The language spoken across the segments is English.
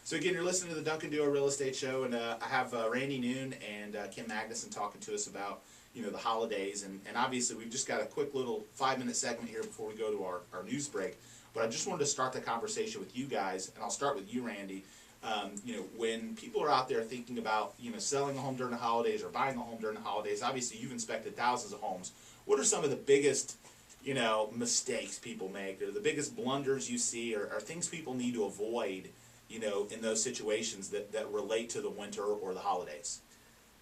So again, you're listening to the Duncan Duo Real Estate Show, and I have Randy Noon and Kim Magnuson talking to us about the holidays, and obviously we've just got a quick little 5-minute segment here before we go to our news break. But I just wanted to start the conversation with you guys, and I'll start with you, Randy. When people are out there thinking about selling a home during the holidays or buying a home during the holidays, obviously you've inspected thousands of homes. What are some of the biggest mistakes people make, or the biggest blunders you see, or things people need to avoid in those situations that relate to the winter or the holidays?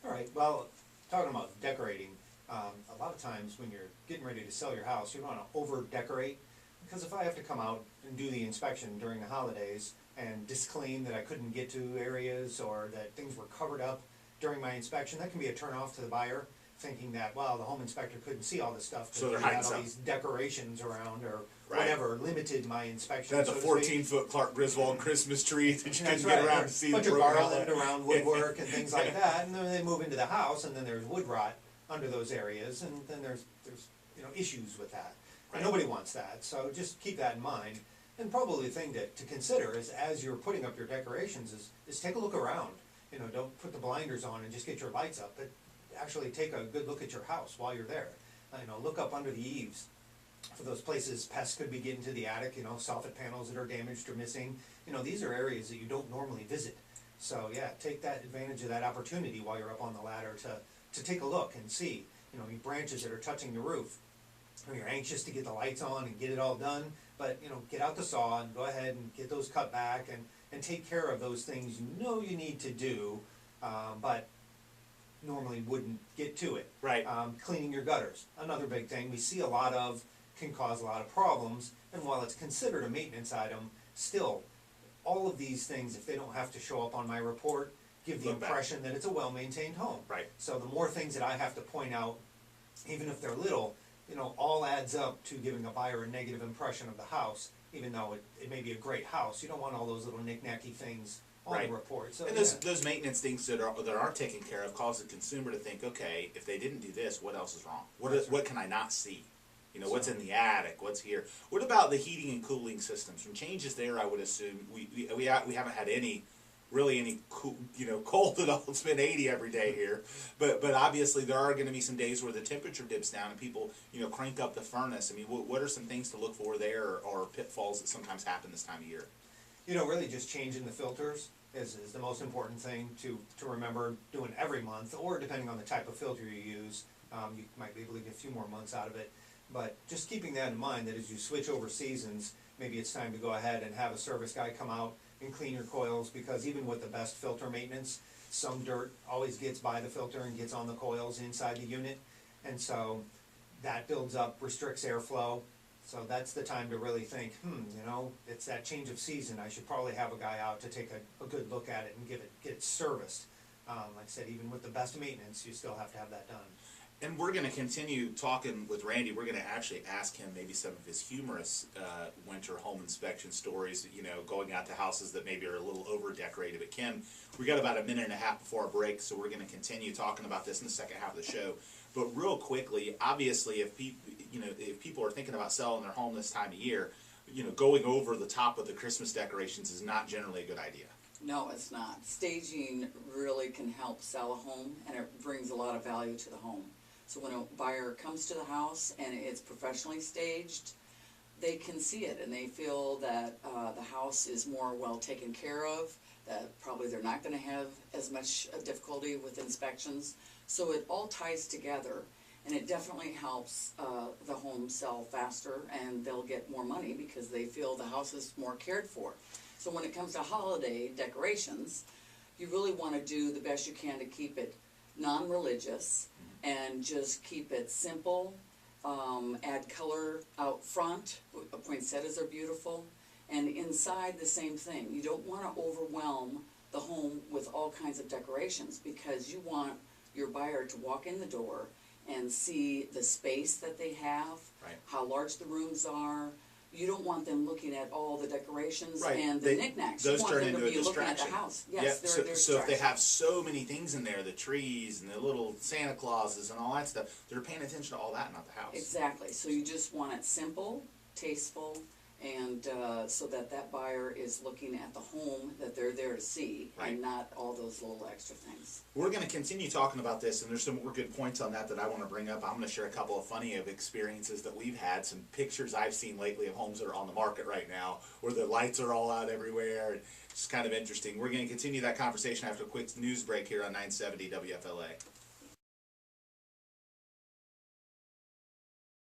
All right, well, talking about decorating, a lot of times when you're getting ready to sell your house, you don't want to over-decorate, because if I have to come out and do the inspection during the holidays and disclaim that I couldn't get to areas or that things were covered up during my inspection, that can be a turn-off to the buyer, thinking that, well, the home inspector couldn't see all this stuff So because they're we had hiding all these decorations around or Right. whatever, limited my inspection. That's so a to speak. 14-foot Clark Griswold Christmas tree that you That's couldn't get right. around to see. Bunch the of broken garland outlet. around woodwork and things like that, and then they move into the house, and then there's wood rot under those areas, and then there's issues with that. Right. And nobody wants that, so just keep that in mind. And probably the thing to consider is, as you're putting up your decorations, is take a look around. Don't put the blinders on and just get your lights up, but actually take a good look at your house while you're there. Look up under the eaves for those places pests could be getting to the attic, soffit panels that are damaged or missing. These are areas that you don't normally visit. So yeah, take that advantage of that opportunity while you're up on the ladder to take a look and see, any branches that are touching the roof. You're anxious to get the lights on and get it all done, but get out the saw and go ahead and get those cut back and take care of those things you need to do, but normally wouldn't get to it. Right. Cleaning your gutters, another big thing we see a lot of, can cause a lot of problems, and while it's considered a maintenance item, still, all of these things, if they don't have to show up on my report, give the Look back. impression that it's a well-maintained home. Right. So the more things that I have to point out, even if they're little, all adds up to giving a buyer a negative impression of the house, even though it may be a great house. You don't want all those little knick-knacky things on Right. the report. So And those maintenance things that aren't taken care of cause the consumer to think, okay, if they didn't do this, what else is wrong? What can I not see? What's in the attic? What's here? What about the heating and cooling systems? Some changes there, I would assume. We haven't had any cold at all. It's been 80 every day here, but obviously there are going to be some days where the temperature dips down and people crank up the furnace. I mean, what are some things to look for there, or pitfalls that sometimes happen this time of year? Really just changing the filters is the most important thing to remember doing every month, or depending on the type of filter you use, you might be able to get a few more months out of it. But just keeping that in mind, that as you switch over seasons, maybe it's time to go ahead and have a service guy come out and clean your coils, because even with the best filter maintenance, some dirt always gets by the filter and gets on the coils inside the unit, and so that builds up, restricts airflow. So that's the time to really think, it's that change of season, I should probably have a guy out to take a good look at it and get it serviced. Like I said, even with the best maintenance, you still have to have that done. And we're going to continue talking with Randy. We're going to actually ask him maybe some of his humorous winter home inspection stories, going out to houses that maybe are a little over-decorated. But Kim, we got about a minute and a half before our break, so we're going to continue talking about this in the second half of the show. But real quickly, obviously, if people are thinking about selling their home this time of year, going over the top of the Christmas decorations is not generally a good idea. No, it's not. Staging really can help sell a home, and it brings a lot of value to the home. So when a buyer comes to the house and it's professionally staged, they can see it and they feel that the house is more well taken care of, that probably they're not going to have as much difficulty with inspections. So it all ties together, and it definitely helps the home sell faster, and they'll get more money because they feel the house is more cared for. So when it comes to holiday decorations, you really want to do the best you can to keep it non-religious and just keep it simple. Add color out front. Poinsettias are beautiful. And inside, the same thing. You don't want to overwhelm the home with all kinds of decorations, because you want your buyer to walk in the door and see the space that they have, Right. how large the rooms are. You don't want them looking at all the decorations Right. and the knickknacks. You Those want turn them to into a be looking at the distraction. house. Yes, Yeah, they're so if they distraction. have so many things in there, the trees and the little Santa Clauses and all that stuff, they're paying attention to all that, not the house. Exactly. So you just want it simple, tasteful, And so that buyer is looking at the home that they're there to see, Right. and not all those little extra things. We're going to continue talking about this, and there's some more good points on that I want to bring up. I'm going to share a couple of funny experiences that we've had, some pictures I've seen lately of homes that are on the market right now, where the lights are all out everywhere. It's kind of interesting. We're going to continue that conversation after a quick news break here on 970 WFLA.